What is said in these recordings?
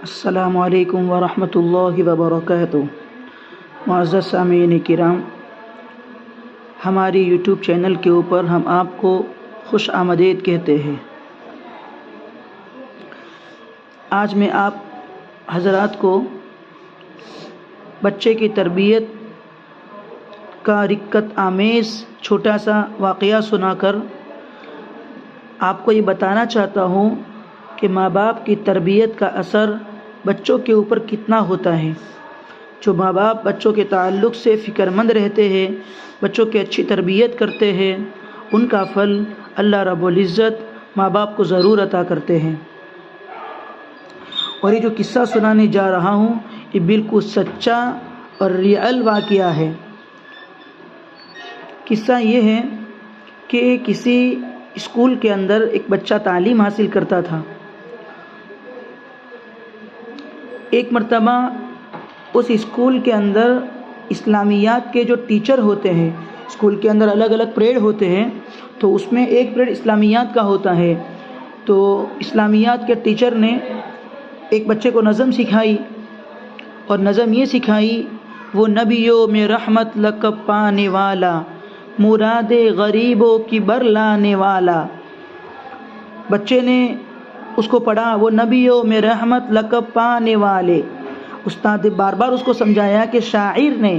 السلام علیکم ورحمۃ اللہ وبرکاتہ۔ معزز سامعین کرام، ہماری یوٹیوب چینل کے اوپر ہم آپ کو خوش آمدید کہتے ہیں۔ آج میں آپ حضرات کو بچے کی تربیت کا رقت آمیز چھوٹا سا واقعہ سنا کر آپ کو یہ بتانا چاہتا ہوں کہ ماں باپ کی تربیت کا اثر بچوں کے اوپر کتنا ہوتا ہے۔ جو ماں باپ بچوں کے تعلق سے فکر مند رہتے ہیں، بچوں کی اچھی تربیت کرتے ہیں، ان کا پھل اللہ رب العزت ماں باپ کو ضرور عطا کرتے ہیں۔ اور یہ جو قصہ سنانے جا رہا ہوں یہ بالکل سچا اور ریئل واقعہ ہے۔ قصہ یہ ہے کہ کسی اسکول کے اندر ایک بچہ تعلیم حاصل کرتا تھا۔ ایک مرتبہ اس اسکول کے اندر اسلامیات کے جو ٹیچر ہوتے ہیں، اسکول کے اندر الگ الگ پریڈ ہوتے ہیں، تو اس میں ایک پریڈ اسلامیات کا ہوتا ہے۔ تو اسلامیات کے ٹیچر نے ایک بچے کو نظم سکھائی، اور نظم یہ سکھائی: وہ نبیوں میں رحمت لقب پانے والا، مراد غریبوں کی برلانے والا۔ بچے نے اس کو پڑھا، وہ نبیوں میں رحمت لقب پانے والے۔ استاد نے بار بار اس کو سمجھایا کہ شاعر نے،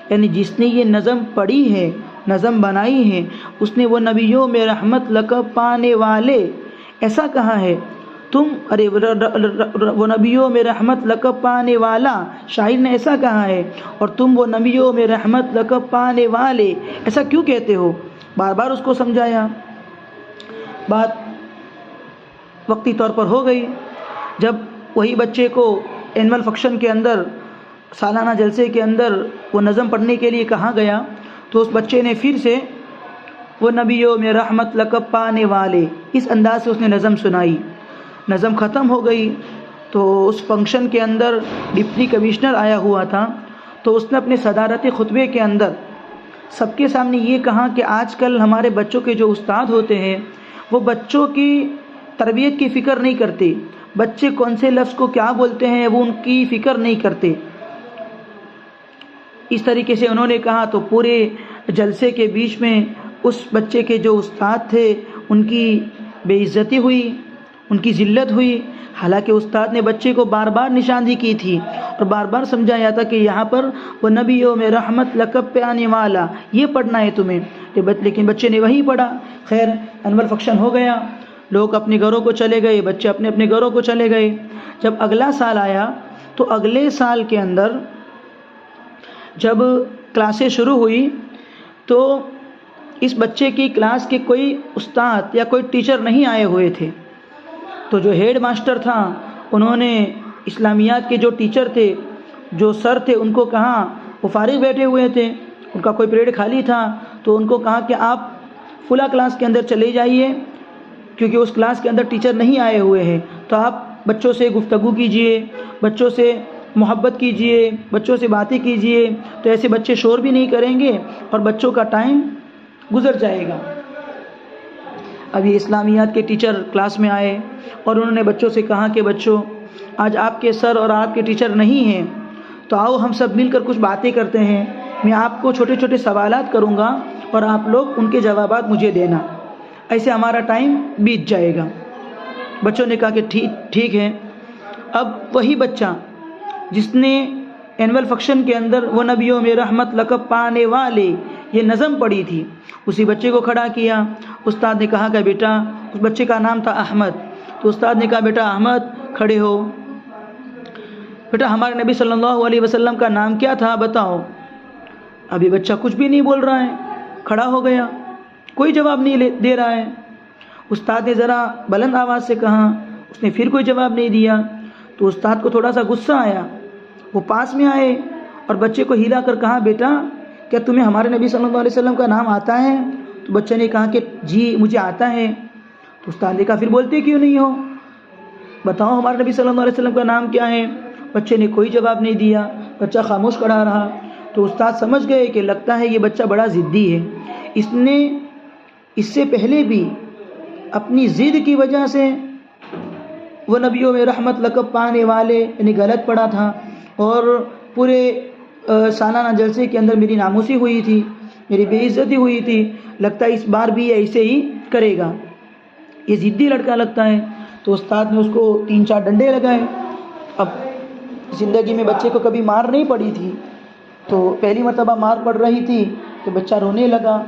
یعنی جس نے یہ نظم پڑھی ہے، نظم بنائی ہے، اس نے وہ نبیوں میں رحمت لقب پانے والے ایسا کہا ہے، تم وہ نبیوں میں رحمت لقب پانے والا شاعر نے ایسا کہا ہے، اور تم وہ نبیوں میں رحمت لقب پانے والے ایسا کیوں کہتے ہو؟ بار بار اس کو سمجھایا۔ بات وقتی طور پر ہو گئی۔ جب وہی بچے کو اینول فنکشن کے اندر، سالانہ جلسے کے اندر وہ نظم پڑھنے کے لیے کہا گیا، تو اس بچے نے پھر سے وہ نبیوں میں رحمت لقب پانے والے اس انداز سے اس نے نظم سنائی۔ نظم ختم ہو گئی تو اس فنکشن کے اندر ڈپٹی کمشنر آیا ہوا تھا، تو اس نے اپنے صدارتی خطبے کے اندر سب کے سامنے یہ کہا کہ آج کل ہمارے بچوں کے جو استاد ہوتے ہیں وہ بچوں کی تربیت کی فکر نہیں کرتے، بچے کون سے لفظ کو کیا بولتے ہیں وہ ان کی فکر نہیں کرتے۔ اس طریقے سے انہوں نے کہا تو پورے جلسے کے بیچ میں اس بچے کے جو استاد تھے ان کی بے عزتی ہوئی، ان کی ذلت ہوئی، حالانکہ استاد نے بچے کو بار بار نشاندہی کی تھی اور بار بار سمجھایا تھا کہ یہاں پر وہ نبیوں میں رحمت لقب پہ آنے والا یہ پڑھنا ہے تمہیں، لیکن بچے نے وہی پڑھا۔ خیر، اینول فنکشن ہو گیا، لوگ اپنے گھروں کو چلے گئے، بچے اپنے اپنے گھروں کو چلے گئے۔ جب اگلا سال آیا تو اگلے سال کے اندر جب کلاسیں شروع ہوئی تو اس بچے کی کلاس کے کوئی استاد یا کوئی ٹیچر نہیں آئے ہوئے تھے۔ تو جو ہیڈ ماسٹر تھا انہوں نے اسلامیات کے جو ٹیچر تھے، جو سر تھے، ان کو کہا، وہ فارغ بیٹھے ہوئے تھے، ان کا کوئی پیریڈ خالی تھا، تو ان کو کہا کہ آپ فلاں کلاس کے اندر چلے جائیے، کیونکہ اس کلاس کے اندر ٹیچر نہیں آئے ہوئے ہیں، تو آپ بچوں سے گفتگو کیجئے، بچوں سے محبت کیجئے، بچوں سے باتیں کیجئے، تو ایسے بچے شور بھی نہیں کریں گے اور بچوں کا ٹائم گزر جائے گا۔ اب یہ اسلامیات کے ٹیچر کلاس میں آئے اور انہوں نے بچوں سے کہا کہ بچوں، آج آپ کے سر اور آپ کے ٹیچر نہیں ہیں، تو آؤ ہم سب مل کر کچھ باتیں کرتے ہیں، میں آپ کو چھوٹے چھوٹے سوالات کروں گا اور آپ لوگ ان کے جوابات مجھے دینا، ایسے ہمارا ٹائم بیت جائے گا۔ بچوں نے کہا کہ ٹھیک ہے۔ اب وہی بچہ جس نے اینول فنکشن کے اندر وہ نبیوں میں رحمت لقب پانے والے یہ نظم پڑھی تھی، اسی بچے کو کھڑا کیا۔ استاد نے کہا کہ بیٹا، اس بچے کا نام تھا احمد، تو استاد نے کہا بیٹا احمد کھڑے ہو، بیٹا ہمارے نبی صلی اللہ علیہ وسلم کا نام کیا تھا بتاؤ۔ ابھی بچہ کچھ بھی نہیں بول رہا ہے، کھڑا ہو گیا، کوئی جواب نہیں دے رہا ہے۔ استاد نے ذرا بلند آواز سے کہا، اس نے پھر کوئی جواب نہیں دیا، تو استاد کو تھوڑا سا غصہ آیا، وہ پاس میں آئے اور بچے کو ہلا کر کہا، بیٹا کیا تمہیں ہمارے نبی صلی اللہ علیہ وسلم کا نام آتا ہے؟ تو بچے نے کہا کہ جی مجھے آتا ہے۔ تو استاد نے کہا پھر بولتے کیوں نہیں ہو، بتاؤ ہمارے نبی صلی اللہ علیہ وسلم کا نام کیا ہے؟ بچے نے کوئی جواب نہیں دیا، بچہ خاموش کھڑا رہا۔ تو استاد سمجھ گئے کہ لگتا ہے یہ بچہ بڑا ضدی ہے، اس نے اس سے پہلے بھی اپنی ضد کی وجہ سے وہ نبیوں میں رحمت لقب پانے والے یعنی غلط پڑھا تھا، اور پورے سالانہ جلسے کے اندر میری ناموسی ہوئی تھی، میری بے عزتی ہوئی تھی، لگتا ہے اس بار بھی یہ ایسے ہی کرے گا، یہ ضدی لڑکا لگتا ہے۔ تو استاد نے اس کو 3-4 ڈنڈے لگائے۔ اب زندگی میں بچے کو کبھی مار نہیں پڑی تھی، تو پہلی مرتبہ مار پڑ رہی تھی تو بچہ رونے لگا،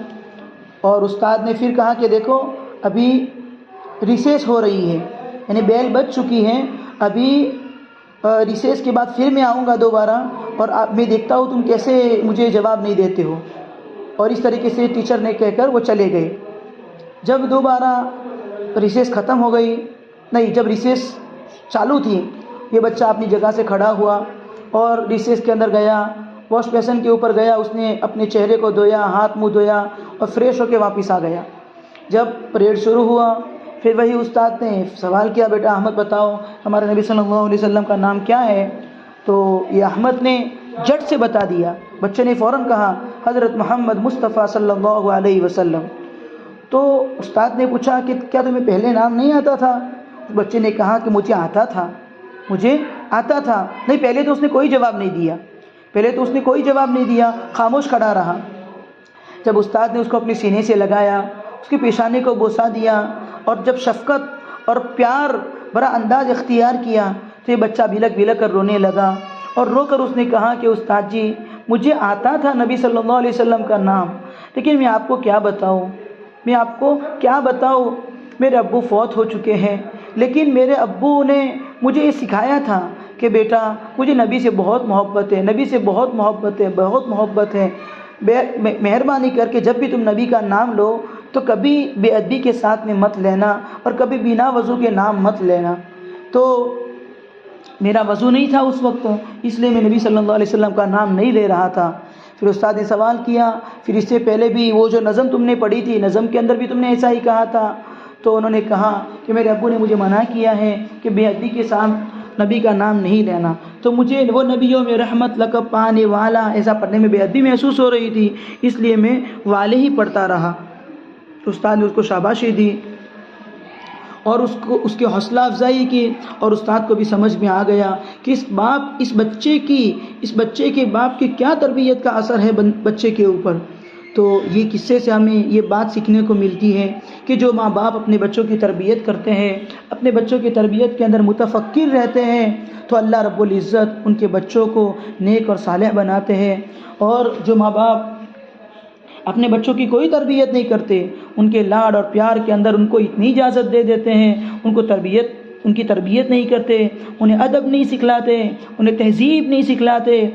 اور استاد نے پھر کہا کہ دیکھو ابھی ریسیس ہو رہی ہے، یعنی بیل بج چکی ہے، ابھی ریسیس کے بعد پھر میں آؤں گا دوبارہ، اور میں دیکھتا ہوں تم کیسے مجھے جواب نہیں دیتے ہو۔ اور اس طریقے سے ٹیچر نے کہہ کر وہ چلے گئے۔ جب دوبارہ ریسیس ختم ہو گئی، نہیں جب ریسیس چالو تھی، یہ بچہ اپنی جگہ سے کھڑا ہوا اور ریسیس کے اندر گیا، واش بیسن کے اوپر گیا، اس نے اپنے چہرے کو دھویا، ہاتھ منہ دھویا اور فریش ہو کے واپس آ گیا۔ جب پریڈ شروع ہوا، پھر وہی استاد نے سوال کیا، بیٹا احمد بتاؤ ہمارے نبی صلی اللہ علیہ وسلم کا نام کیا ہے؟ تو یہ احمد نے جٹ سے بتا دیا۔ بچے نے فوراً کہا حضرت محمد مصطفیٰ صلی اللہ علیہ وسلم۔ تو استاد نے پوچھا کہ کیا تمہیں پہلے نام نہیں آتا تھا؟ بچے نے کہا کہ مجھے آتا تھا، مجھے آتا تھا۔ نہیں، پہلے تو اس نے کوئی جواب نہیں دیا، خاموش کھڑا رہا۔ جب استاد نے اس کو اپنے سینے سے لگایا، اس کے پیشانے کو بوسہ دیا، اور جب شفقت اور پیار بڑا انداز اختیار کیا، تو یہ بچہ بھلک بھلک کر رونے لگا، اور رو کر اس نے کہا کہ استاد جی مجھے آتا تھا نبی صلی اللہ علیہ وسلم کا نام، لیکن میں آپ کو کیا بتاؤں، میرے ابو فوت ہو چکے ہیں، لیکن میرے ابو نے مجھے یہ سکھایا تھا کہ بیٹا مجھے نبی سے بہت محبت ہے، مہربانی کر کے جب بھی تم نبی کا نام لو تو کبھی بے ادبی کے ساتھ میں مت لینا، اور کبھی بنا وضو کے نام مت لینا۔ تو میرا وضو نہیں تھا اس وقت، اس لیے میں نبی صلی اللہ علیہ وسلم کا نام نہیں لے رہا تھا۔ پھر استاد نے سوال کیا، پھر اس سے پہلے بھی وہ جو نظم تم نے پڑھی تھی، نظم کے اندر بھی تم نے ایسا ہی کہا تھا؟ تو انہوں نے کہا کہ میرے ابو نے مجھے منع کیا ہے کہ بے ادبی کے ساتھ نبی کا نام نہیں لینا، تو مجھے وہ نبیوں میں رحمت لقب پانے والا ایسا پڑھنے میں بے ادبی محسوس ہو رہی تھی، اس لیے میں والے ہی پڑھتا رہا۔ تو استاد نے اس کو شاباشی دی اور اس کی حوصلہ افزائی کی، اور استاد کو بھی سمجھ میں آ گیا کہ اس بچے کے باپ کی کیا تربیت کا اثر ہے بچے کے اوپر۔ تو یہ قصے سے ہمیں یہ بات سیکھنے کو ملتی ہے کہ جو ماں باپ اپنے بچوں کی تربیت کرتے ہیں، اپنے بچوں کی تربیت کے اندر متفکر رہتے ہیں، تو اللہ رب العزت ان کے بچوں کو نیک اور صالح بناتے ہیں۔ اور جو ماں باپ اپنے بچوں کی کوئی تربیت نہیں کرتے، ان کے لاڈ اور پیار کے اندر ان کو اتنی اجازت دے دیتے ہیں، ان کی تربیت نہیں کرتے، انہیں ادب نہیں سکھلاتے، انہیں تہذیب نہیں سکھلاتے،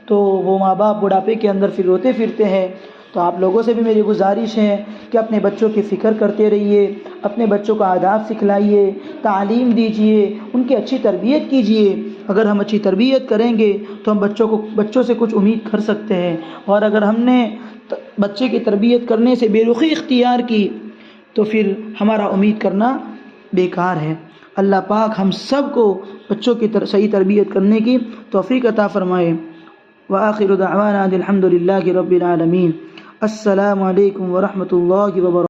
تو وہ ماں باپ بڑھاپے کے اندر پھر روتے پھرتے ہیں۔ تو آپ لوگوں سے بھی میری گزارش ہے کہ اپنے بچوں کی فکر کرتے رہیے، اپنے بچوں کو آداب سکھلائیے، تعلیم دیجیے، ان کی اچھی تربیت کیجیے۔ اگر ہم اچھی تربیت کریں گے تو ہم بچوں سے کچھ امید کر سکتے ہیں، اور اگر ہم نے بچے کی تربیت کرنے سے بے رخی اختیار کی تو پھر ہمارا امید کرنا بیکار ہے۔ اللہ پاک ہم سب کو بچوں کی صحیح تربیت کرنے کی توفیق عطا فرمائے۔ وآخر دعوانا الحمد للہ رب العالمین۔ السلام علیکم ورحمۃ اللہ وبرکاتہ۔